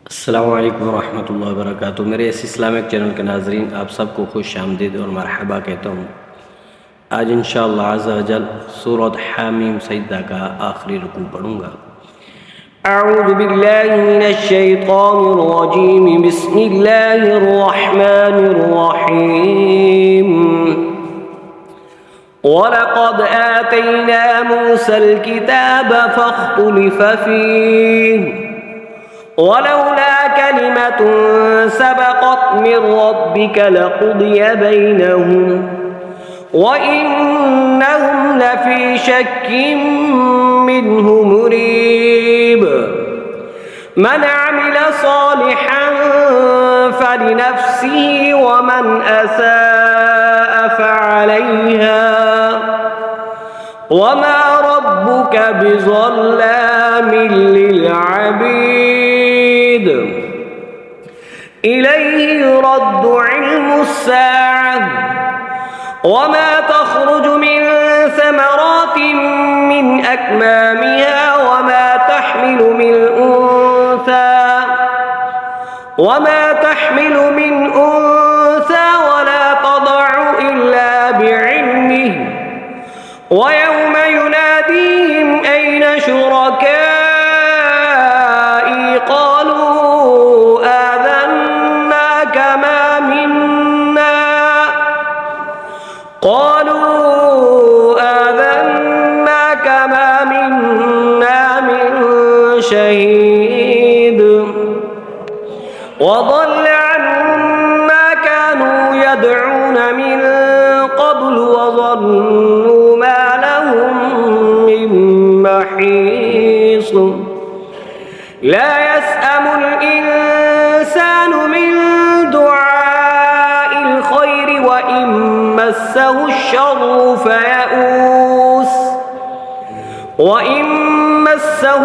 अस्सलामु अलैकुम वरहमतुल्लाहि वबरकातुहू। मेरे इस इस्लामिक चैनल के नाज़रीन, आप सबको खुश आमदीद और मरहबा कहता हूँ। आज इंशाअल्लाह अज़्ज़ा वजल सूरत हामीम सजदा का आखिरी रुकू पढ़ूँगा। अऊज़ु बिल्लाहि मिनश शैतानिर रजीम, बिस्मिल्लाहिर रहमानिर रहीम। वलक़द आतैना मूसल किताब फ़ख्तुलिफ़ फ़ीहि वलौला कलिमतुन सबक़त मिन रब्बिक लक़ुदिय बैनहुम वइन्नहुम लफ़ी शक्किन मिन्हु मुरीब। मन अमिल सालिहन फलिनफ्सिहि वमन असाअ फ़अलैहा वमा रब्बुक बिज़ल्लामिन लिलअबीद। इलैहि युरद्दु इल्मुस्साअह वमा तख़रुजु मिन समरातिन मिन अक्मामिहा वमा तहमिलु मिन उन्सा वला तदअु इल्ला बिइल्मिहि वयौम युनादीहिम ऐन शुरकाई क़ालू आज़न्ना कमा मिन्ना मिन शहीद वضل عنهم ما كانوا يدعون من قبل وظنوا ما لهم من محيص। لا يسأم الإنسان من دعاء الخير وإن مسه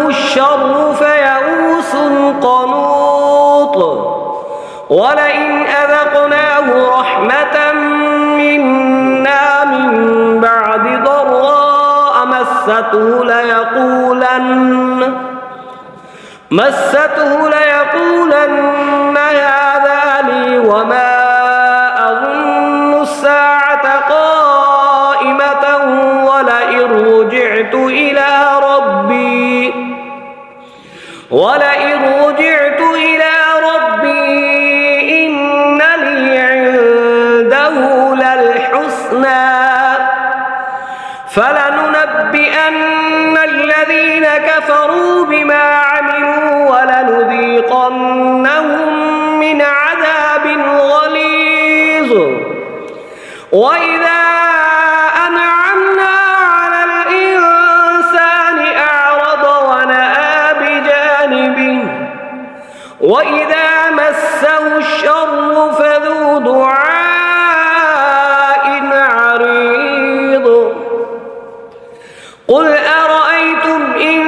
الشر فيئوس قنوط ولئن أذقناه رحمة منا من بعد ضراء مسته ليقولن هذا لي وما أظن الساعة قائمة ولئن رجعت إلى ربي إن لي عنده للحسنى فلننبئن الذين كفروا بما عملوا ولنذيقنهم من عذاب غليظ। وإذا أنعمنا على الإنسان أعرض ونأى بجانبه وإذا مسه الشر فذو دعاء عريض। قل أرأيتم إن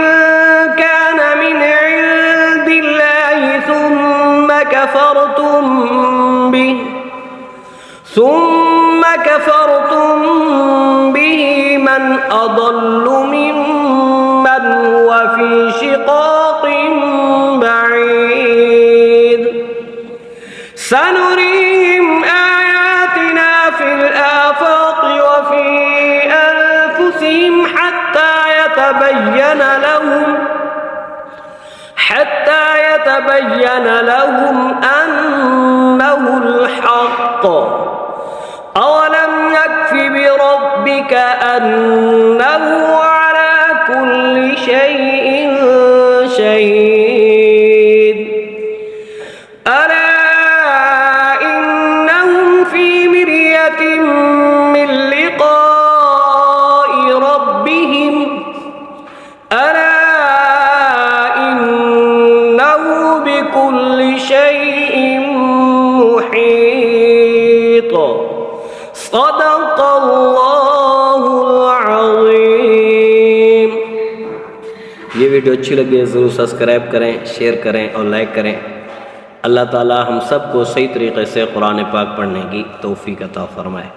كان من عند الله ثم كفرتم به من أضل ممن هو في شقاق بعيد। سنريهم آياتنا في الآفاق وفي أنفسهم حتى يتبين لهم أنه الحق أولم يكف بربك أنه على كل شيء شهيد؟ ألا إنهم في مرية من لقاء ربهم ألا إنه بكل شيء محيط। صدق الله العظीम। ये वीडियो अच्छी लगी है ज़रूर सब्सक्राइब करें, शेयर करें और लाइक करें। अल्लाह ताला हम सब को सही तरीक़े से कुरान पाक पढ़ने की तौफ़ीक़ अता फ़रमाए।